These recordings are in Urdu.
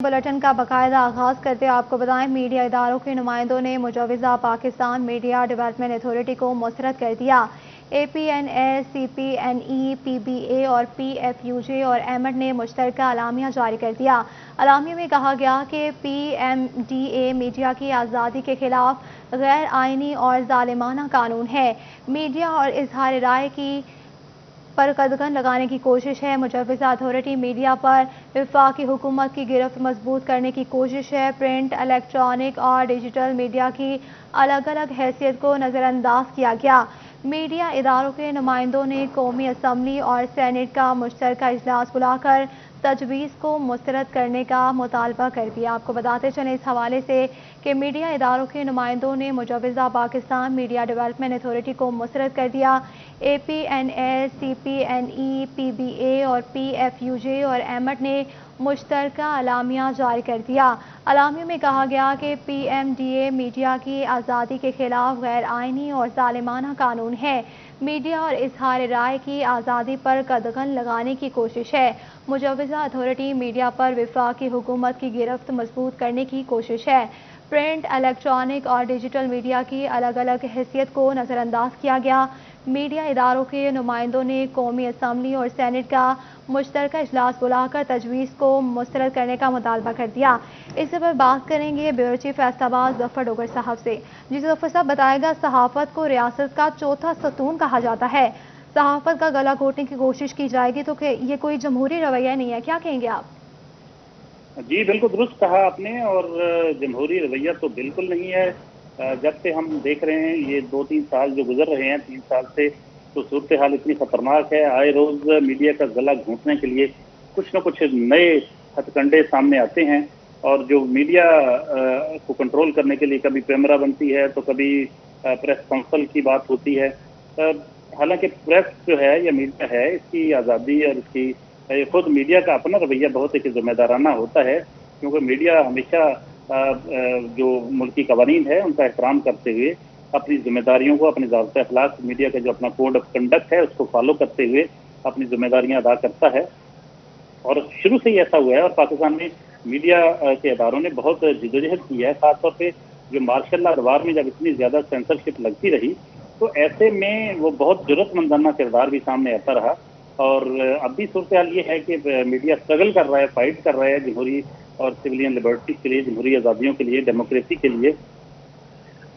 بلٹن کا باقاعدہ آغاز کرتے ہوئے آپ کو بتائیں میڈیا اداروں کے نمائندوں نے مجوزہ پاکستان میڈیا ڈیولپمنٹ اتھارٹی کو مسترد کر دیا۔ اے پی N a, C P N E, P be اے اور پی ایف یو جے اور ایمڈ نے مشترکہ اعلامیہ جاری کر دیا۔ اعلامیہ میں کہا گیا کہ P M D A media کی آزادی کے خلاف غیر آئینی اور ظالمانہ قانون ہے۔ میڈیا اور اظہار رائے کی پر قدغن لگانے کی کوشش ہے۔ مجوزہ اتھارٹی میڈیا پر وفاقی حکومت کی گرفت مضبوط کرنے کی کوشش ہے۔ پرنٹ، الیکٹرانک اور ڈیجیٹل میڈیا کی الگ الگ حیثیت کو نظر انداز کیا گیا۔ میڈیا اداروں کے نمائندوں نے قومی اسمبلی اور سینیٹ کا مشترکہ اجلاس بلا کر تجویز کو مسترد کرنے کا مطالبہ کر دیا۔ آپ کو بتاتے چلیں اس حوالے سے کہ میڈیا اداروں کے نمائندوں نے مجوزہ پاکستان میڈیا ڈیولپمنٹ اتھارٹی کو مسترد کر دیا۔ اے پی N a, C P N E, P be اے اور پی ایف یو جے اور ایمڈ نے مشترکہ اعلامیہ جاری کر دیا۔ اعلامیہ میں کہا گیا کہ P M D A media کی آزادی کے خلاف غیر آئینی اور ظالمانہ قانون ہے۔ میڈیا اور اظہار رائے کی آزادی پر قدغن لگانے کی کوشش ہے۔ مجوزہ اتھارٹی میڈیا پر وفاقی حکومت کی گرفت مضبوط کرنے کی کوشش ہے۔ پرنٹ، الیکٹرانک اور ڈیجیٹل میڈیا کی الگ الگ حیثیت کو نظر انداز کیا گیا۔ میڈیا اداروں کے نمائندوں نے قومی اسمبلی اور سینیٹ کا مشترکہ اجلاس بلا کر تجویز کو مسترد کرنے کا مطالبہ کر دیا۔ اس پر بات کریں گے بیورو چیف فیصل آباد ظفر ڈوگر صاحب سے۔ جی ظفر صاحب، بتائے گا صحافت کو ریاست کا چوتھا ستون کہا جاتا ہے، صحافت کا گلا گھونٹنے کی کوشش کی جائے گی تو کہ یہ کوئی جمہوری رویہ نہیں ہے، کیا کہیں گے آپ؟ جی بالکل درست کہا آپ نے، اور جمہوری رویہ تو بالکل نہیں ہے۔ جب سے ہم دیکھ رہے ہیں یہ 2-3 سال جو گزر رہے ہیں، 3 سال سے تو صورتحال اتنی خطرناک ہے۔ آئے روز میڈیا کا گلا گھونٹنے کے لیے کچھ نہ کچھ نئے ہتھ کنڈے سامنے آتے ہیں، اور جو میڈیا کو کنٹرول کرنے کے لیے کبھی پیمرا بنتی ہے تو کبھی پریس کونسل کی بات ہوتی ہے۔ حالانکہ پریس جو ہے یا میڈیا ہے، اس کی آزادی اور اس کی خود میڈیا کا اپنا رویہ بہت ایک ذمہ دارانہ ہوتا ہے، کیونکہ میڈیا ہمیشہ جو ملکی قوانین ہے ان کا احترام کرتے ہوئے اپنی ذمہ داریوں کو، اپنے ضابطۂ اخلاق، میڈیا کا جو اپنا کوڈ آف کنڈکٹ ہے اس کو فالو کرتے ہوئے اپنی ذمہ داریاں ادا کرتا ہے۔ اور شروع سے ہی ایسا ہوا ہے، اور پاکستان میں میڈیا کے اداروں نے بہت جدوجہد کی ہے، خاص طور پہ جو مارشل لا ادوار میں جب اتنی زیادہ سینسرشپ لگتی رہی تو ایسے میں وہ بہت ضرورت مندانہ کردار بھی سامنے آتا رہا۔ اور اب بھی صورتحال یہ ہے کہ میڈیا اسٹرگل کر رہا ہے، فائٹ کر رہا ہے جمہوری اور سویلین لبرٹیز کے لیے، جمہوری آزادیوں کے لیے، ڈیموکریسی کے لیے۔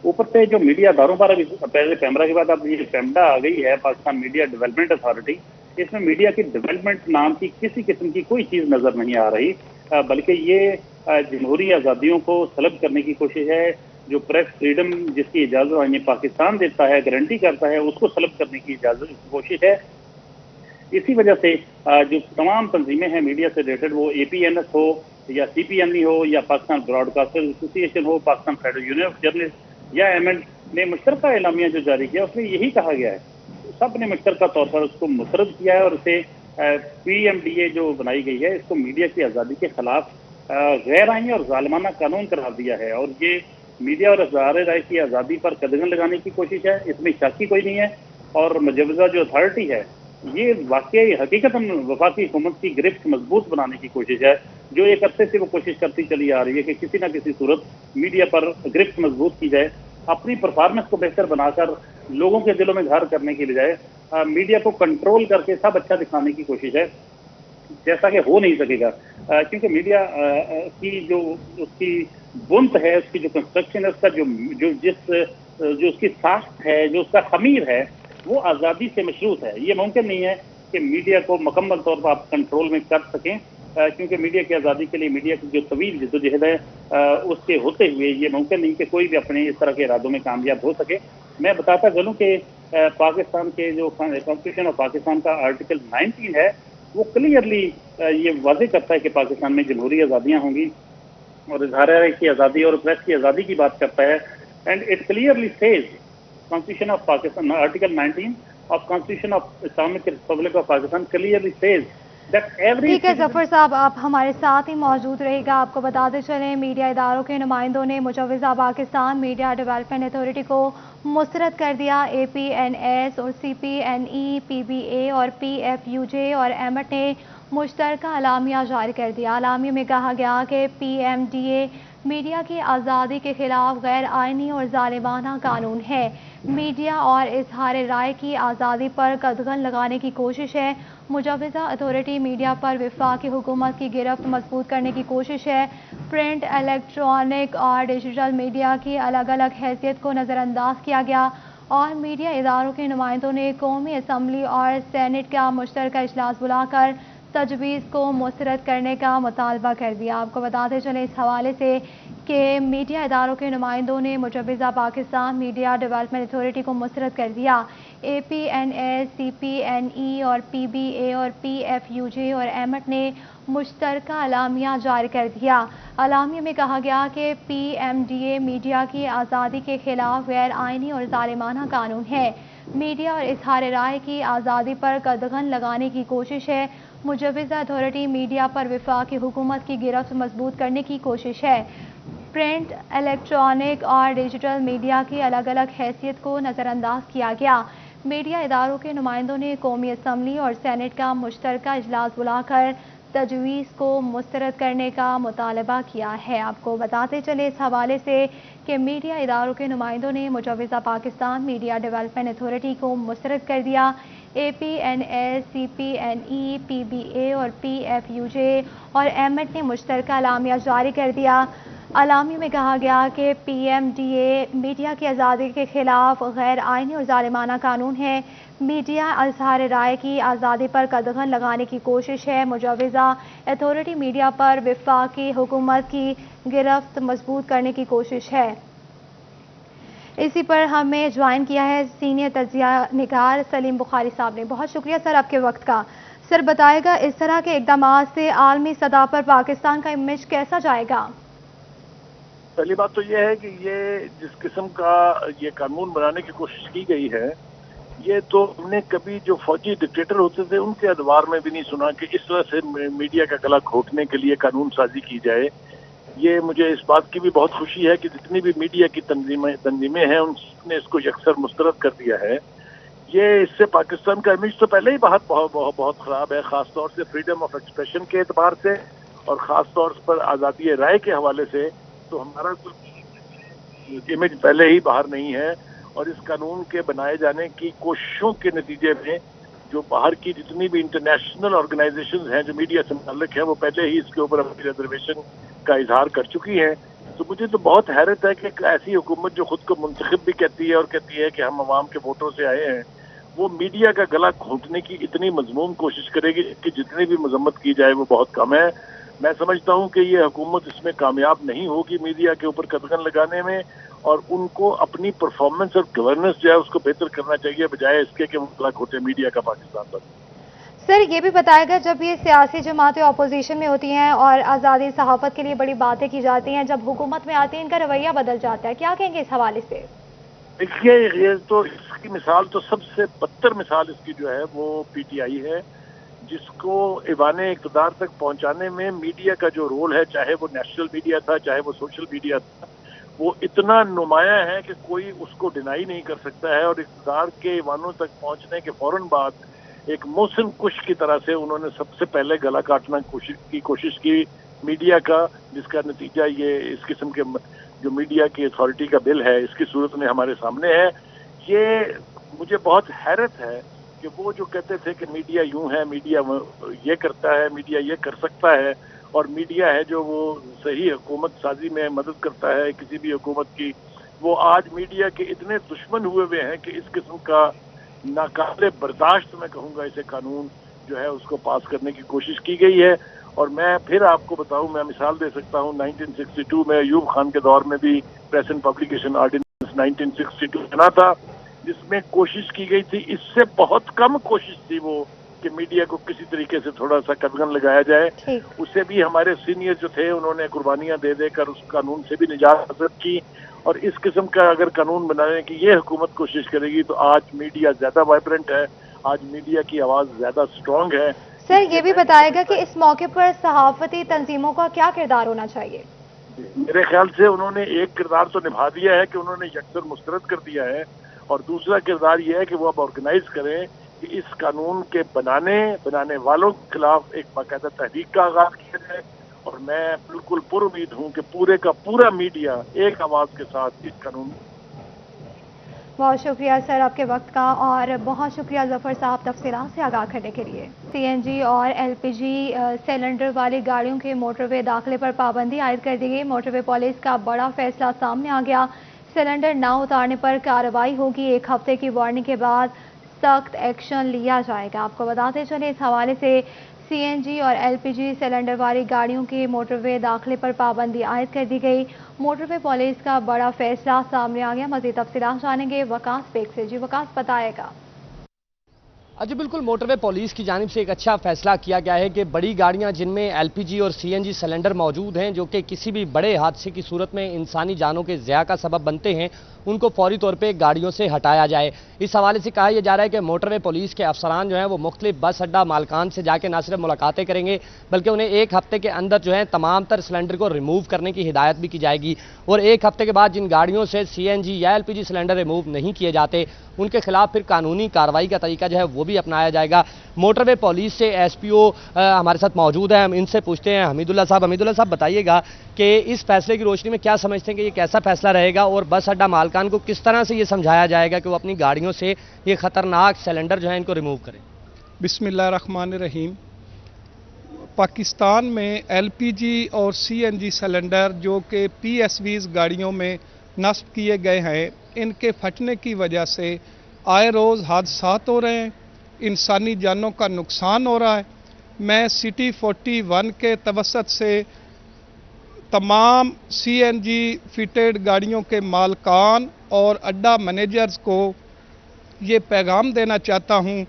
اوپر سے جو میڈیا اداروں پر ابھی پہلے پیمرا کے بعد اب یہ پیمڈا آ گئی ہے، پاکستان میڈیا ڈیولپمنٹ اتھارٹی، اس میں میڈیا کی ڈیولپمنٹ نام کی کسی قسم کی کوئی چیز نظر نہیں آ رہی، بلکہ یہ جمہوری آزادیوں کو سلب کرنے کی کوشش ہے۔ جو پریس فریڈم جس کی اجازت پاکستان دیتا ہے، گارنٹی کرتا ہے، اس کو سلب کرنے کی کوشش ہے۔ اسی وجہ سے جو تمام تنظیمیں ہیں میڈیا سے ریلیٹڈ، وہ اے پی این ایس ہو یا سی پی این ای ہو یا Pakistan Broad casters association ہو، Pakistan federal union of journalist یا ایمنڈ نے مشترکہ اعلامیہ جو جاری کیا اس میں یہی کہا گیا ہے، سب نے مشترکہ طور پر اس کو مسترد کیا ہے، اور اسے پی ایم ڈی اے جو بنائی گئی ہے اس کو میڈیا کی آزادی کے خلاف غیر آئینی اور ظالمانہ قانون قرار دیا ہے، اور یہ میڈیا اور اظہار رائے کی آزادی پر قدغن لگانے کی کوشش ہے، اس میں شک کی کوئی نہیں ہے۔ اور مجوزہ جو اتھارٹی ہے یہ واقعی حقیقت وفاقی حکومت کی گرفت مضبوط بنانے کی کوشش ہے، جو ایک عرصے سے وہ کوشش کرتی چلی آ رہی ہے کہ کسی نہ کسی صورت میڈیا پر گرفت مضبوط کی جائے، اپنی پرفارمنس کو بہتر بنا کر لوگوں کے دلوں میں گھر کرنے کی بجائے میڈیا کو کنٹرول کر کے سب اچھا دکھانے کی کوشش ہے، جیسا کہ ہو نہیں سکے گا، کیونکہ میڈیا کی جو اس کی بنت ہے، اس کی جو کنسٹرکشن ہے، اس کا جو اس کی ساخت ہے، جو اس کا خمیر ہے، وہ آزادی سے مشروط ہے۔ یہ ممکن نہیں ہے کہ میڈیا کو مکمل طور پر آپ کنٹرول میں کر سکیں، کیونکہ میڈیا کی آزادی کے لیے میڈیا کی جو طویل جدوجہد ہے اس کے ہوتے ہوئے یہ ممکن نہیں کہ کوئی بھی اپنے اس طرح کے ارادوں میں کامیاب ہو سکے۔ میں بتاتا چلوں کہ پاکستان کے جو کانسٹیٹیوشن آف پاکستان کا آرٹیکل 19 ہے وہ کلیئرلی یہ واضح کرتا ہے کہ پاکستان میں جمہوری آزادیاں ہوں گی، اور اظہار رائے کی آزادی اور پریس کی آزادی کی بات کرتا ہے، and it clearly says Constitution of Pakistan, Article 19 of Constitution of Islamic Republic of Pakistan clearly says that every... ٹھیک ہے ظفر صاحب، آپ ہمارے ساتھ ہی موجود رہے گا۔ آپ کو بتاتے چلیں میڈیا اداروں کے نمائندوں نے مجوزہ پاکستان میڈیا ڈیولپمنٹ اتھارٹی کو مسترد کر دیا۔ اے پی این ایس اور سی پی این ای، پی بی اے اور پی ایف یو جے اور ایمڈ نے مشترکہ اعلامیہ جاری کر دیا۔ اعلامیے میں کہا گیا کہ PMDA میڈیا کی آزادی کے خلاف غیر آئینی اور ظالمانہ قانون ہے۔ میڈیا اور اظہار رائے کی آزادی پر قدغن لگانے کی کوشش ہے۔ مجوزہ اتھارٹی میڈیا پر وفاقی حکومت کی گرفت مضبوط کرنے کی کوشش ہے۔ پرنٹ، الیکٹرانک اور ڈیجیٹل میڈیا کی الگ الگ حیثیت کو نظر انداز کیا گیا اور میڈیا اداروں کے نمائندوں نے قومی اسمبلی اور سینیٹ کا مشترکہ اجلاس بلا کر تجویز کو مسترد کرنے کا مطالبہ کر دیا۔ آپ کو بتاتے چلیں اس حوالے سے کہ میڈیا اداروں کے نمائندوں نے مجوزہ پاکستان میڈیا ڈیولپمنٹ اتھارٹی کو مسترد کر دیا۔ APNA، CPNE اور PBA اور PFUJ اور ایمٹ نے مشترکہ اعلامیہ جاری کر دیا۔ اعلامیے میں کہا گیا کہ PMDA میڈیا کی آزادی کے خلاف غیر آئینی اور ظالمانہ قانون ہے۔ میڈیا اور اظہار رائے کی آزادی پر قدغن لگانے کی کوشش ہے۔ مجوزہ اتھارٹی میڈیا پر وفاقی حکومت کی گرفت مضبوط کرنے کی کوشش ہے۔ پرنٹ، الیکٹرانک اور ڈیجیٹل میڈیا کی الگ الگ حیثیت کو نظر انداز کیا گیا۔ میڈیا اداروں کے نمائندوں نے قومی اسمبلی اور سینیٹ کا مشترکہ اجلاس بلا کر تجویز کو مسترد کرنے کا مطالبہ کیا ہے۔ آپ کو بتاتے چلے اس حوالے سے کہ میڈیا اداروں کے نمائندوں نے مجوزہ پاکستان میڈیا ڈیولپمنٹ اتھارٹی کو مسترد کر دیا۔ APNA، CPNE، PBA اور PFUJ اور ایمٹ نے مشترکہ اعلامیہ جاری کر دیا۔ اعلامیے میں کہا گیا کہ PMDA میڈیا کی آزادی کے خلاف غیر آئینی اور ظالمانہ قانون ہے۔ میڈیا اظہار رائے کی آزادی پر قدغن لگانے کی کوشش ہے۔ مجوزہ اتھارٹی میڈیا پر وفاقی حکومت کی گرفت مضبوط کرنے کی کوشش ہے۔ اسی پر ہمیں جوائن کیا ہے سینئر تجزیہ نگار سلیم بخاری صاحب نے۔ بہت شکریہ سر آپ کے وقت کا۔ سر بتائے گا اس طرح کے اقدامات سے عالمی سطح پر پاکستان کا امیج کیسا جائے گا؟ پہلی بات تو یہ ہے کہ یہ جس قسم کا یہ قانون بنانے کی کوشش کی گئی ہے، یہ تو ہم نے کبھی جو فوجی ڈکٹیٹر ہوتے تھے ان کے ادوار میں بھی نہیں سنا کہ اس طرح سے میڈیا کا گلا گھونٹنے کے لیے قانون سازی کی جائے۔ یہ مجھے اس بات کی بھی بہت خوشی ہے کہ جتنی بھی میڈیا کی تنظیمیں ہیں ان نے اس کو یکسر مسترد کر دیا ہے۔ یہ اس سے پاکستان کا امیج تو پہلے ہی بہت خراب ہے، خاص طور سے فریڈم آف ایکسپریشن کے اعتبار سے اور خاص طور پر آزادی رائے کے حوالے سے تو ہمارا امیج پہلے ہی باہر نہیں ہے۔ اور اس قانون کے بنائے جانے کی کوششوں کے نتیجے میں جو باہر کی جتنی بھی انٹرنیشنل آرگنائزیشنز ہیں جو میڈیا سے متعلق ہیں وہ پہلے ہی اس کے اوپر اپنی ریزرویشن کا اظہار کر چکی ہیں۔ تو مجھے تو بہت حیرت ہے کہ ایک ایسی حکومت جو خود کو منتخب بھی کہتی ہے اور کہتی ہے کہ ہم عوام کے ووٹوں سے آئے ہیں، وہ میڈیا کا گلا گھونٹنے کی اتنی مذموم کوشش کرے گی کہ جتنی بھی مذمت کی جائے وہ بہت کم ہے۔ میں سمجھتا ہوں کہ یہ حکومت اس میں کامیاب نہیں ہوگی میڈیا کے اوپر قدغن لگانے میں، اور ان کو اپنی پرفارمنس اور گورننس جو ہے اس کو بہتر کرنا چاہیے بجائے اس کے کہ وہ گلا گھونٹے میڈیا کا پاکستان پر۔ سر یہ بھی بتائے گا جب یہ سیاسی جماعتیں اپوزیشن میں ہوتی ہیں اور آزادی صحافت کے لیے بڑی باتیں کی جاتی ہیں، جب حکومت میں آتی ہیں ان کا رویہ بدل جاتا ہے، کیا کہیں گے اس حوالے سے؟ دیکھیے یہ تو اس کی مثال تو سب سے بدتر مثال اس کی جو ہے وہ PTI ہے، جس کو ایوان اقتدار تک پہنچانے میں میڈیا کا جو رول ہے، چاہے وہ نیشنل میڈیا تھا چاہے وہ سوشل میڈیا تھا، وہ اتنا نمایاں ہے کہ کوئی اس کو ڈینائی نہیں کر سکتا ہے۔ اور اقتدار کے ایوانوں تک پہنچنے کے فوراً بعد ایک محسن کش کی طرح سے انہوں نے سب سے پہلے گلا کاٹنا کی کوشش کی میڈیا کا، جس کا نتیجہ یہ اس قسم کے جو میڈیا کی اتھارٹی کا بل ہے اس کی صورت میں ہمارے سامنے ہے۔ یہ مجھے بہت حیرت ہے کہ وہ جو کہتے تھے کہ میڈیا یوں ہے، میڈیا یہ کرتا ہے، میڈیا یہ کر سکتا ہے، اور میڈیا ہے جو وہ صحیح حکومت سازی میں مدد کرتا ہے کسی بھی حکومت کی، وہ آج میڈیا کے اتنے دشمن ہوئے ہیں کہ اس قسم کا ناقابل برداشت میں کہوں گا اسے قانون جو ہے اس کو پاس کرنے کی کوشش کی گئی ہے۔ اور میں پھر آپ کو بتاؤں، میں مثال دے سکتا ہوں، 1962 میں ایوب خان کے دور میں بھی پریس اینڈ پبلیکیشن آرڈیننس 1962 بنا تھا، جس میں کوشش کی گئی تھی، اس سے بہت کم کوشش تھی وہ کہ میڈیا کو کسی طریقے سے تھوڑا سا قدغن لگایا جائے۔ اسے بھی ہمارے سینئر جو تھے انہوں نے قربانیاں دے دے کر اس قانون سے بھی نجات حاصل کی، اور اس قسم کا اگر قانون بنانے کی یہ حکومت کوشش کرے گی تو آج میڈیا زیادہ وائبرنٹ ہے، آج میڈیا کی آواز زیادہ سٹرونگ ہے۔ سر یہ بھی بتائے گا کہ اس موقع پر صحافتی تنظیموں کا کیا کردار ہونا چاہیے؟ میرے خیال سے انہوں نے ایک کردار تو نبھا دیا ہے کہ انہوں نے یکسر مسترد کر دیا ہے، اور دوسرا کردار یہ ہے کہ وہ اب آرگنائز کریں کہ اس قانون کے بنانے والوں کے خلاف ایک باقاعدہ تحریک کا آغاز کیا جائے، اور میں بالکل پر امید ہوں کہ پورے کا پورا میڈیا ایک آواز کے ساتھ اس قانون. بہت شکریہ سر آپ کے وقت کا، اور بہت شکریہ ظفر صاحب تفصیلات سے آگاہ کرنے کے لیے. سی این جی اور ایل پی جی سلنڈر والی گاڑیوں کے موٹر وے داخلے پر پابندی عائد کر دی گئی. موٹر وے پولیس کا بڑا فیصلہ سامنے آ گیا. سلنڈر نہ اتارنے پر کارروائی ہوگی. 1 ہفتے کی وارننگ کے بعد سخت ایکشن لیا جائے گا. آپ کو بتاتے چلیں اس حوالے سے سی این جی اور ایل پی جی سلنڈر والی گاڑیوں کے موٹر وے داخلے پر پابندی عائد کر دی گئی. موٹر وے پولیس کا بڑا فیصلہ سامنے آ گیا. مزید تفصیلات جانیں گے وکاس بیگ سے. جی وکاس بتائے گا. جی بالکل، موٹر وے پولیس کی جانب سے ایک اچھا فیصلہ کیا گیا ہے کہ بڑی گاڑیاں جن میں ایل پی جی اور سی این جی سلنڈر موجود ہیں، جو کہ کسی بھی بڑے حادثے کی صورت میں انسانی جانوں کے ضیاع کا سبب بنتے ہیں، ان کو فوری طور پہ گاڑیوں سے ہٹایا جائے. اس حوالے سے کہا یہ جا رہا ہے کہ موٹر وے پولیس کے افسران جو ہیں وہ مختلف بس اڈہ مالکان سے جا کے نہ صرف ملاقاتیں کریں گے، بلکہ انہیں 1 ہفتے کے اندر جو ہے تمام تر سلنڈر کو ریموو کرنے کی ہدایت بھی کی جائے گی. اور 1 ہفتے کے بعد جن گاڑیوں سے سی این جی یا L P G cylinder remove نہیں کیے جاتے، ان کے خلاف پھر قانونی کارروائی کا طریقہ جو ہے وہ بھی اپنایا جائے گا. موٹر وے پولیس سے ایس پی او ہمارے ساتھ موجود ہیں، ہم ان سے پوچھتے ہیں. حمید اللہ صاحب بتائیے گا کہ اس فیصلے کی روشنی میں کیا سمجھتے ہیں کہ یہ کیسا فیصلہ رہے گا، اور بس اڈہ مالکان کو کس طرح سے یہ سمجھایا جائے گا کہ وہ اپنی گاڑیوں سے یہ خطرناک سلنڈر جو ہے ان کو ریموو کریں؟ بسم اللہ الرحمن الرحیم. پاکستان میں ایل پی جی اور سی این جی سلنڈر جو کہ پی ایس ویز گاڑیوں میں نصب کیے گئے ہیں، ان کے پھٹنے کی وجہ سے آئے روز حادثات ہو رہے ہیں، انسانی جانوں کا نقصان ہو رہا ہے. میں سٹی 41 کے توسط سے تمام سی این جی فٹیڈ گاڑیوں کے مالکان اور اڈہ مینیجرز کو یہ پیغام دینا چاہتا ہوں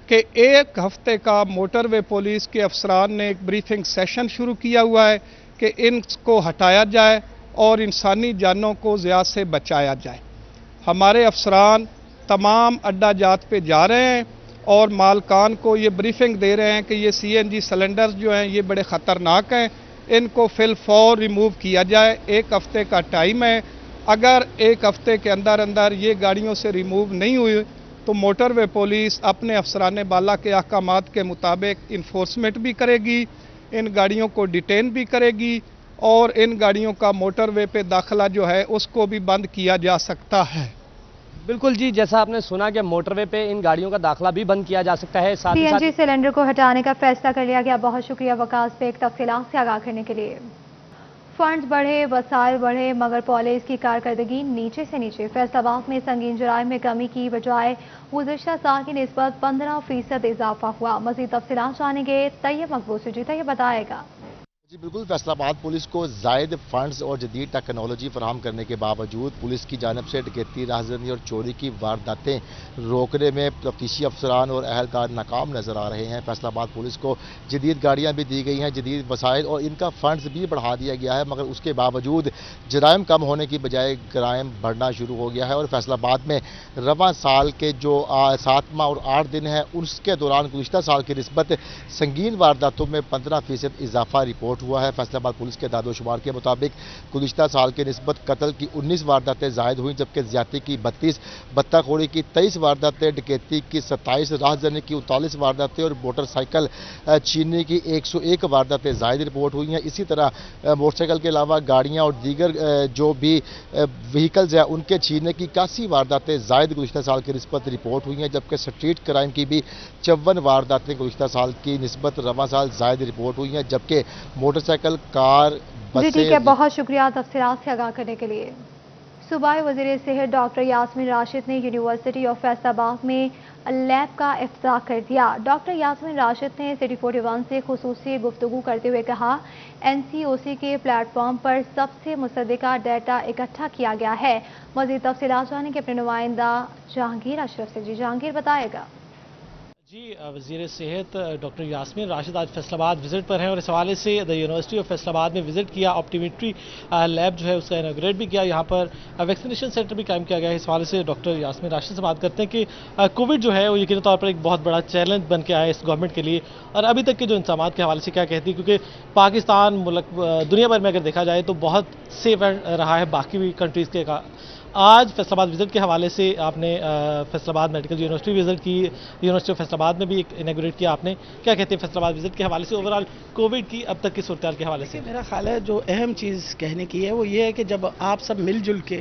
کہ 1 ہفتے کا موٹر وے پولیس کے افسران نے ایک بریفنگ سیشن شروع کیا ہوا ہے کہ ان کو ہٹایا جائے اور انسانی جانوں کو ضیاع سے بچایا جائے. ہمارے افسران تمام اڈہ جات پہ جا رہے ہیں اور مالکان کو یہ بریفنگ دے رہے ہیں کہ یہ سی این جی سلنڈرز جو ہیں یہ بڑے خطرناک ہیں، ان کو فی الفور ریموو کیا جائے. 1 ہفتے کا ٹائم ہے. اگر 1 ہفتے کے اندر یہ گاڑیوں سے ریموو نہیں ہوئی تو موٹر وے پولیس اپنے افسران بالا کے احکامات کے مطابق انفورسمنٹ بھی کرے گی، ان گاڑیوں کو ڈیٹین بھی کرے گی، اور ان گاڑیوں کا موٹر وے پہ داخلہ جو ہے اس کو بھی بند کیا جا سکتا ہے. بالکل جی، جیسا آپ نے سنا کہ موٹر وے پہ ان گاڑیوں کا داخلہ بھی بند کیا جا سکتا ہے. سی این جی سلنڈر کو ہٹانے کا فیصلہ کر لیا گیا. بہت شکریہ وکاس بیگ تفصیلات سے آگاہ کرنے کے لیے. فنڈز بڑھے، وسائل بڑھے، مگر پولیس کی کارکردگی نیچے سے نیچے. فیصل آباد میں سنگین جرائم میں کمی کی بجائے گزشتہ سال کی نسبت 15% اضافہ ہوا. مزید تفصیلات جانیں گے طیب مقبول سے. جی طیب بتائے گا. جی بالکل، فیصل آباد پولیس کو زائد فنڈز اور جدید ٹیکنالوجی فراہم کرنے کے باوجود پولیس کی جانب سے ڈکیتی، راہزنی اور چوری کی وارداتیں روکنے میں تفتیشی افسران اور اہلکار ناکام نظر آ رہے ہیں. فیصل آباد پولیس کو جدید گاڑیاں بھی دی گئی ہیں، جدید وسائل، اور ان کا فنڈز بھی بڑھا دیا گیا ہے، مگر اس کے باوجود جرائم کم ہونے کی بجائے جرائم بڑھنا شروع ہو گیا ہے. اور فیصل آباد میں رواں سال کے جو 7 ماہ اور 8 دن ہیں، اس کے دوران گزشتہ سال کی نسبت سنگین وارداتوں میں 15% اضافہ رپورٹ ہوا ہے. فیصل آباد پولیس کے اعداد و شمار کے مطابق گزشتہ سال کے نسبت قتل کی 19 وارداتیں زائد ہوئیں، جبکہ زیادتی کی 32، بتہ خوری کی 23 وارداتیں، ڈکیتی کی 27، راہزنی کی 39 وارداتیں اور موٹر سائیکل چھیننے کی 101 وارداتیں زائد رپورٹ ہوئی ہیں. اسی طرح موٹر سائیکل کے علاوہ گاڑیاں اور دیگر جو بھی وہیکلز ہیں ان کے چھیننے کی 81 وارداتیں زائد گزشتہ سال کی نسبت رپورٹ ہوئی ہیں، جبکہ اسٹریٹ کرائم کی بھی 54 وارداتیں گزشتہ سال کی نسبت رواں سال زائد رپورٹ ہوئی ہیں، جبکہ موٹر سائیکل، کار، بسیں. جی ٹھیک ہے، بہت شکریہ تفصیلات سے آگاہ کرنے کے لیے. صوبائی وزیر صحت ڈاکٹر یاسمین راشد نے یونیورسٹی آف فیصل آباد میں لیب کا افتتاح کر دیا. ڈاکٹر یاسمین راشد نے سٹی 41 سے خصوصی گفتگو کرتے ہوئے کہا NCOC کے پلیٹ فارم پر سب سے مصدقہ ڈیٹا اکٹھا کیا گیا ہے. مزید تفصیلات جانیں گے اپنے نمائندہ جہانگیر اشرف سے. جی جہانگیر بتائے گا. جی وزیر صحت ڈاکٹر یاسمین راشد آج فیصل آباد وزٹ پر ہیں، اور اس حوالے سے یونیورسٹی آف فیصل آباد میں وزٹ کیا، آپٹیمیٹری لیب جو ہے اس کا انوگریٹ بھی کیا، یہاں پر ویکسینیشن سینٹر بھی قائم کیا گیا ہے. اس حوالے سے ڈاکٹر یاسمین راشد سے بات کرتے ہیں کہ کووڈ جو ہے وہ یقینی طور پر ایک بہت بڑا چیلنج بن کے آیا ہے اس گورنمنٹ کے لیے، اور ابھی تک کے جو انتظامات کے حوالے سے کیا کہتی ہے، کیونکہ پاکستان ملک دنیا بھر میں اگر دیکھا جائے تو بہت سیف رہا ہے باقی بھی کنٹریز کے آج فیصل آباد وزٹ کے حوالے سے آپ نے فیصل آباد میڈیکل یونیورسٹی وزٹ کی، یونیورسٹی آف فیصل آباد میں بھی ایک انیگوریٹ کیا آپ نے، کیا کہتے ہیں فیصل آباد وزٹ کے حوالے سے اوور آل کووڈ کی اب تک کی صورتحال کے حوالے سے؟ میرا خیال ہے جو اہم چیز کہنے کی ہے وہ یہ ہے کہ جب آپ سب مل جل کے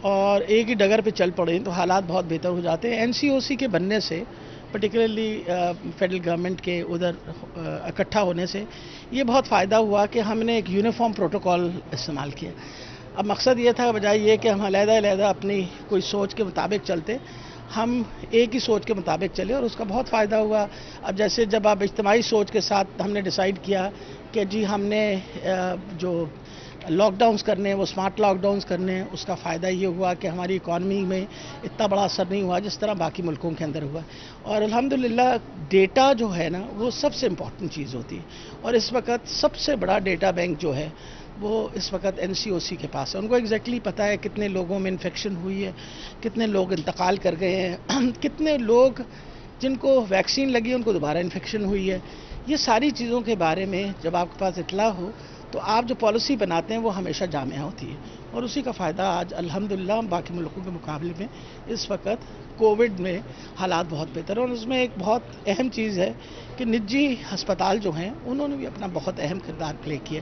اور ایک ہی ڈگر پہ چل پڑیں تو حالات بہت بہتر ہو جاتے ہیں۔ NCOC کے بننے سے پرٹیکولرلی فیڈرل گورنمنٹ کے ادھر اکٹھا ہونے سے یہ بہت فائدہ ہوا کہ ہم نے ایک یونیفارم پروٹوکول استعمال کیا۔ اب مقصد یہ تھا بجائے یہ کہ ہم علیحدہ علیحدہ اپنی کوئی سوچ کے مطابق چلتے، ہم ایک ہی سوچ کے مطابق چلے اور اس کا بہت فائدہ ہوا۔ اب جیسے جب آپ اجتماعی سوچ کے ساتھ ہم نے ڈیسائیڈ کیا کہ جی ہم نے جو لاک ڈاؤنز کرنے ہیں وہ اسمارٹ لاک ڈاؤنز کرنے ہیں، اس کا فائدہ یہ ہوا کہ ہماری اکانومی میں اتنا بڑا اثر نہیں ہوا جس طرح باقی ملکوں کے اندر ہوا، اور الحمدللہ ڈیٹا جو ہے نا وہ سب سے امپورٹنٹ چیز ہوتی ہے، اور اس وقت سب سے بڑا ڈیٹا بینک جو ہے وہ اس وقت NCOC کے پاس ہے۔ ان کو ایگزیکٹلی پتہ ہے کتنے لوگوں میں انفیکشن ہوئی ہے، کتنے لوگ انتقال کر گئے ہیں، کتنے لوگ جن کو ویکسین لگی ہے ان کو دوبارہ انفیکشن ہوئی ہے۔ یہ ساری چیزوں کے بارے میں جب آپ کے پاس اطلاع ہو تو آپ جو پالیسی بناتے ہیں وہ ہمیشہ جامع ہوتی ہے، اور اسی کا فائدہ آج الحمدللہ باقی ملکوں کے مقابلے میں اس وقت کووڈ میں حالات بہت بہتر ہیں۔ اور اس میں ایک بہت اہم چیز ہے کہ نجی ہسپتال جو ہیں انہوں نے بھی اپنا بہت اہم کردار پلے کیا،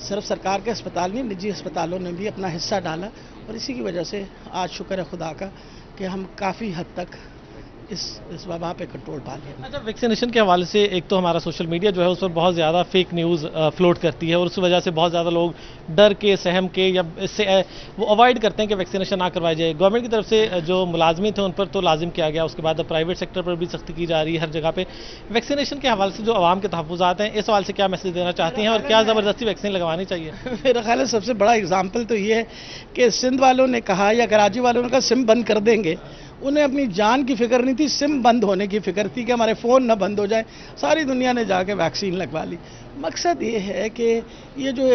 صرف سرکار کے ہسپتال نہیں، نجی ہسپتالوں نے بھی اپنا حصہ ڈالا، اور اسی کی وجہ سے آج شکر ہے خدا کا کہ ہم کافی حد تک اس وبا پہ کنٹرول پا لیا۔ اچھا، ویکسینیشن کے حوالے سے ایک تو ہمارا سوشل میڈیا جو ہے اس پر بہت زیادہ فیک نیوز فلوٹ کرتی ہے، اور اس وجہ سے بہت زیادہ لوگ ڈر کے، سہم کے، یا اس سے وہ اوائڈ کرتے ہیں کہ ویکسینیشن نہ کروائی جائے۔ گورنمنٹ کی طرف سے جو ملازمین تھے ان پر تو لازم کیا گیا، اس کے بعد پرائیویٹ سیکٹر پر بھی سختی کی جا رہی ہے ہر جگہ پہ۔ ویکسینیشن کے حوالے سے جو عوام کے تحفظات ہیں اس حوالے سے کیا میسج دینا چاہتی ہیں، اور کیا زبردستی ویکسین لگوانی چاہیے؟ میرا خیال ہے سب سے بڑا اگزامپل تو یہ ہے کہ سندھ والوں نے کہا یا کراچی والوں نے کہا سم بند کر دیں گے، انہیں اپنی جان کی فکر نہیں تھی، سم بند ہونے کی فکر تھی کہ ہمارے فون نہ بند ہو جائیں۔ ساری دنیا نے جا کے ویکسین لگوا لی۔ مقصد یہ ہے کہ یہ جو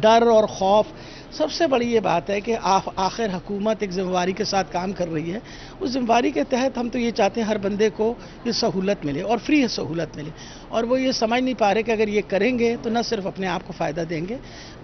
ڈر اور خوف، سب سے بڑی یہ بات ہے کہ آخر حکومت ایک ذمہ داری کے ساتھ کام کر رہی ہے، اس ذمہ داری کے تحت ہم تو یہ چاہتے ہیں ہر بندے کو یہ سہولت ملے اور فری سہولت ملے، اور وہ یہ سمجھ نہیں پا رہے کہ اگر یہ کریں گے تو نہ صرف اپنے آپ کو فائدہ دیں گے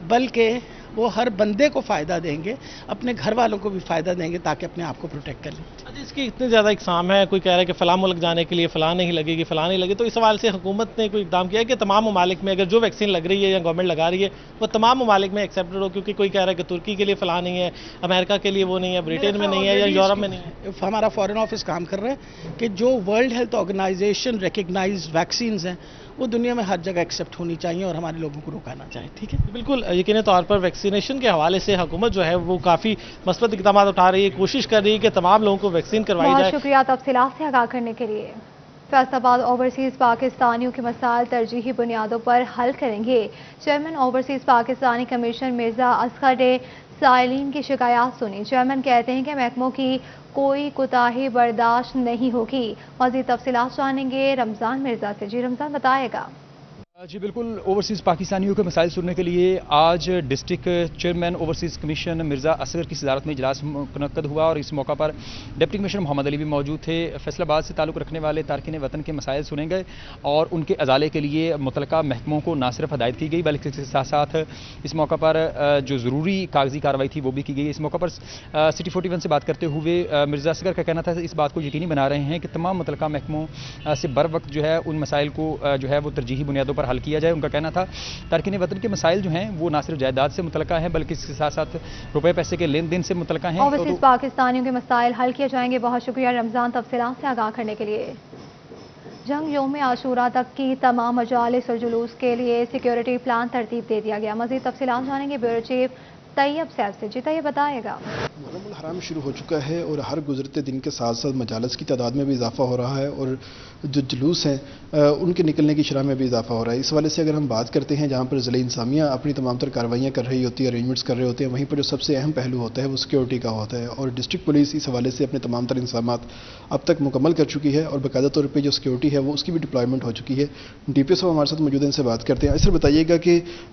بلکہ وہ ہر بندے کو فائدہ دیں گے، اپنے گھر والوں کو بھی فائدہ دیں گے تاکہ اپنے آپ کو پروٹیکٹ کر لیں۔ اس کی اتنے زیادہ اقسام ہے، کوئی کہہ رہا ہے کہ فلاں ملک جانے کے لیے فلاں نہیں لگے گی، فلاں نہیں لگے، تو اس حوالے سے حکومت نے کوئی اقدام کیا ہے کہ تمام ممالک میں اگر جو ویکسین لگ رہی ہے یا گورنمنٹ لگا رہی ہے وہ تمام ممالک میں ایکسیپٹڈ ہو؟ کیونکہ کوئی کہہ رہا ہے کہ ترکی کے لیے فلاں نہیں ہے، امریکہ کے لیے وہ نہیں ہے، برٹن میں نہیں ہے، یا یورپ میں نہیں ہے۔ ہمارا فارن آفس کام کر رہا ہے کہ جو world health organization recognized vaccines ہیں وہ دنیا میں ہر جگہ ایکسیپٹ ہونی چاہیے اور ہمارے لوگوں کو روکانا چاہیے۔ ٹھیک ہے، بالکل یقینی طور پر ویکسینیشن کے حوالے سے حکومت جو ہے وہ کافی مثبت اقدامات اٹھا رہی ہے، کوشش کر رہی ہے کہ تمام لوگوں کو ویکسین کروائی جائے۔ بہت شکریہ تفصیلات سے آگاہ کرنے کے لیے۔ فیصل آباد اوورسیز پاکستانیوں کے مسائل ترجیحی بنیادوں پر حل کریں گے۔ Chairman overseas Pakistani commission Mirza Asghar نے سائلین کی شکایات سنی۔ چیئرمین کہتے ہیں کہ محکموں کی کوئی کوتاہی برداشت نہیں ہوگی۔ مزید تفصیلات جانیں گے رمضان مرزا سے۔ جی رمضان بتائے گا۔ جی بالکل، اوورسیز پاکستانیوں کے مسائل سننے کے لیے آج district chairman overseas commission Mirza Asghar کی صدارت میں اجلاس منعقد ہوا، اور اس موقع پر ڈپٹی کمشنر محمد علی بھی موجود تھے۔ فیصل آباد سے تعلق رکھنے والے تارکین وطن کے مسائل سنے گئے اور ان کے ازالے کے لیے متعلقہ محکموں کو نہ صرف ہدایت کی گئی بلکہ اس کے ساتھ ساتھ اس موقع پر جو ضروری کاغذی کارروائی تھی وہ بھی کی گئی۔ اس موقع پر سٹی 41 سے بات کرتے ہوئے مرزا اصغر کا کہنا تھا اس بات کو یقینی بنا رہے ہیں کہ تمام متعلقہ محکموں سے بر وقت جو ہے ان مسائل کو جو ہے وہ ترجیحی بنیادوں پر حل کیا جائے۔ ان کا کہنا تھا تارکین وطن کے مسائل جو ہیں وہ نہ صرف جائیداد سے متعلقہ ہیں بلکہ اس کے ساتھ ساتھ روپے پیسے کے لین دین سے متعلقہ ہیں۔ اوورسیز پاکستانیوں کے مسائل حل کیے جائیں گے۔ بہت شکریہ رمضان تفصیلات سے آگاہ کرنے کے لیے۔ جنگ یوم عاشورہ تک کی تمام مجالس اور جلوس کے لیے سیکیورٹی پلان ترتیب دے دیا گیا۔ مزید تفصیلات جانیں گے بیورو چیف طیب سیف سے۔ جی طیب بتائے گا۔ محرم الحرام شروع ہو چکا ہے اور ہر گزرتے دن کے ساتھ ساتھ مجالس کی تعداد میں بھی اضافہ ہو رہا ہے اور جو جلوس ہیں ان کے نکلنے کی شرح میں بھی اضافہ ہو رہا ہے۔ اس حوالے سے اگر ہم بات کرتے ہیں جہاں پر ضلع انتظامیہ اپنی تمام تر کارروائیاں کر رہی ہوتی ہے، ارینجمنٹس کر رہے ہوتے ہیں، وہیں پر جو سب سے اہم پہلو ہوتا ہے وہ سیکیورٹی کا ہوتا ہے، اور ڈسٹرکٹ پولیس اس حوالے سے اپنے تمام تر انتظامات اب تک مکمل کر چکی ہے اور باقاعدہ طور پہ جو سیکیورٹی ہے وہ اس کی بھی ڈپلائمنٹ ہو چکی ہے۔ ڈی پی ایس ہمارے ساتھ موجود ہیں، ان سے بات کرتے ہیں۔ سر بتائیے گا کہ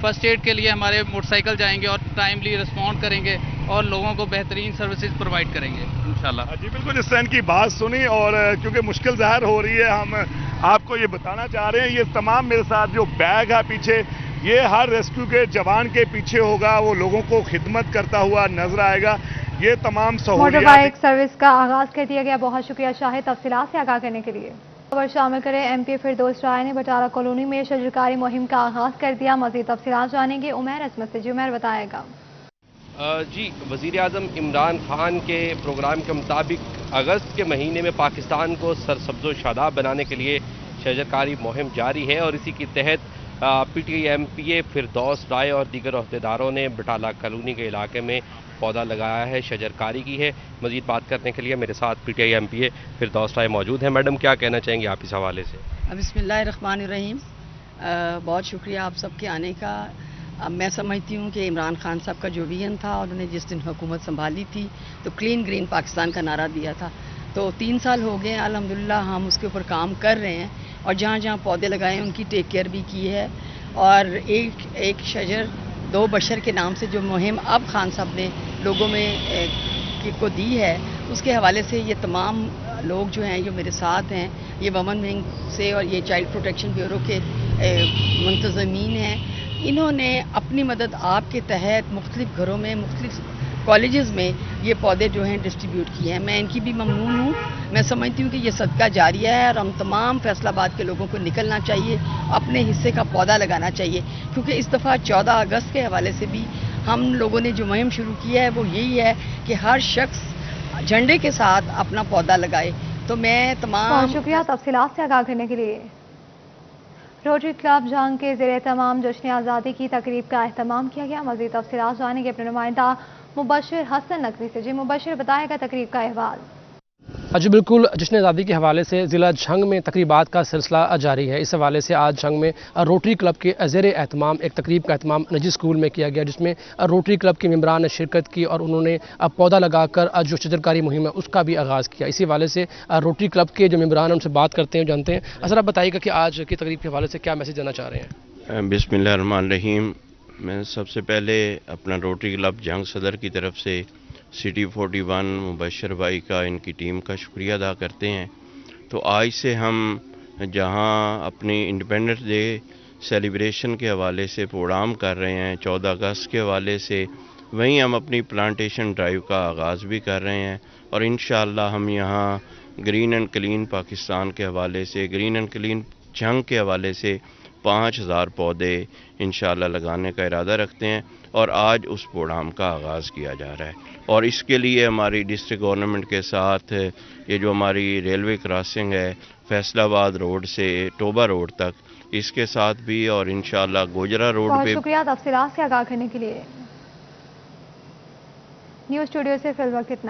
فرسٹ ایڈ کے لیے ہمارے موٹر سائیکل جائیں گے اور ٹائملی رسپونڈ کریں گے اور لوگوں کو بہترین سروسز پرووائڈ کریں گے انشاءاللہ۔ جی بالکل، اس طرح کی بات سنی اور کیونکہ مشکل ظاہر ہو رہی ہے، ہم آپ کو یہ بتانا چاہ رہے ہیں، یہ تمام میرے ساتھ جو بیگ ہے پیچھے، یہ ہر ریسکیو کے جوان کے پیچھے ہوگا، وہ لوگوں کو خدمت کرتا ہوا نظر آئے گا۔ یہ تمام سہولیات موٹر بائیک سروس کا آغاز کر دیا گیا۔ بہت شکریہ شاہد، تفصیلات سے آگاہ کرنے کے لیے۔ خبر شامل کریں، ایم پی فردوس رائے نے بٹالہ کالونی میں شجرکاری مہم کا آغاز کر دیا۔ مزید تفصیلات جانیں گے عمیر عصمت سے۔ جی عمیر بتائے گا۔ جی، وزیر اعظم عمران خان کے پروگرام کے مطابق اگست کے مہینے میں پاکستان کو سرسبز و شاداب بنانے کے لیے شجرکاری مہم جاری ہے اور اسی کے تحت P T I M P A Firdous Rai اور دیگر عہدیداروں نے بٹالہ کالونی کے علاقے میں پودا لگایا ہے، شجرکاری کی ہے۔ مزید بات کرنے کے لیے میرے ساتھ P T I M P A Firdous Rai موجود ہیں۔ میڈم، کیا کہنا چاہیں گے آپ اس حوالے سے؟ بسم اللہ الرحمن الرحیم۔ بہت شکریہ آپ سب کے آنے کا۔ میں سمجھتی ہوں کہ عمران خان صاحب کا جو ویژن تھا، انہوں نے جس دن حکومت سنبھالی تھی تو کلین گرین پاکستان کا نعرہ دیا تھا، تو 3 سال ہو گئے الحمدللہ ہم اس کے اوپر کام کر رہے ہیں اور جہاں جہاں پودے لگائے ہیں ان کی ٹیک کیئر بھی کی ہے، اور ایک شجر 2 بشر کے نام سے جو مہم اب خان صاحب نے لوگوں میں کو دی ہے، اس کے حوالے سے یہ تمام لوگ جو ہیں جو میرے ساتھ ہیں، یہ ومن ونگ سے اور یہ چائلڈ پروٹیکشن بیورو کے منتظمین ہیں، انہوں نے اپنی مدد آپ کے تحت مختلف گھروں میں، مختلف کالجز میں یہ پودے جو ہیں ڈسٹریبیوٹ کیے ہیں۔ میں ان کی بھی ممنون ہوں۔ میں سمجھتی ہوں کہ یہ صدقہ جاریہ ہے اور ہم تمام فیصل آباد کے لوگوں کو نکلنا چاہیے، اپنے حصے کا پودا لگانا چاہیے، کیونکہ اس دفعہ 14 اگست کے حوالے سے بھی ہم لوگوں نے جو مہم شروع کی ہے وہ یہی ہے کہ ہر شخص جھنڈے کے ساتھ اپنا پودا لگائے۔ تو میں تمام بہت شکریہ تفصیلات سے آگاہ کرنے کے لیے۔ روٹری کلب جنگ کے زیر اہتمام جشن آزادی کی تقریب کا اہتمام کیا گیا۔ مزید تفصیلات جانیں گے اپنے نمائندہ مبشر حسن نقوی سے۔ جی مبشر، بتائے گا تقریب کا احوال۔ جی بالکل، جشن آزادی کے حوالے سے ضلع جھنگ میں تقریبات کا سلسلہ جاری ہے۔ اس حوالے سے آج جھنگ میں روٹری کلب کے زیر اہتمام ایک تقریب کا اہتمام نجی اسکول میں کیا گیا، جس میں روٹری کلب کے ممبران نے شرکت کی اور انہوں نے پودا لگا کر جو شجرکاری مہم ہے اس کا بھی آغاز کیا۔ اسی حوالے سے روٹری کلب کے جو ممبران ہیں ان سے بات کرتے ہیں، جانتے ہیں۔ اصل آپ بتائیے گا کہ آج کی تقریب کے حوالے سے کیا میسج دینا چاہ رہے ہیں؟ بسم اللہ الرحمن الرحیم۔ میں سب سے پہلے اپنا روٹری کلب جھنگ صدر کی طرف سے سٹی 41 مبشر بھائی کا، ان کی ٹیم کا شکریہ ادا کرتے ہیں۔ تو آج سے ہم جہاں اپنی انڈیپینڈنس ڈے سیلیبریشن کے حوالے سے پروگرام کر رہے ہیں 14 اگست کے حوالے سے، وہیں ہم اپنی پلانٹیشن ڈرائیو کا آغاز بھی کر رہے ہیں، اور انشاءاللہ ہم یہاں گرین اینڈ کلین پاکستان کے حوالے سے، گرین اینڈ کلین جھنگ کے حوالے سے 5000 پودے انشاءاللہ لگانے کا ارادہ رکھتے ہیں، اور آج اس پروگرام کا آغاز کیا جا رہا ہے۔ اور اس کے لیے ہماری ڈسٹرکٹ گورنمنٹ کے ساتھ یہ جو ہماری ریلوے کراسنگ ہے فیصل آباد روڈ سے ٹوبا روڈ تک، اس کے ساتھ بھی، اور انشاءاللہ گوجرا روڈ پہ۔ بہت شکریہ تفصیلات سے آگاہ کرنے کے لیے۔ نیوز اسٹوڈیو سے فی الوقت اتنا۔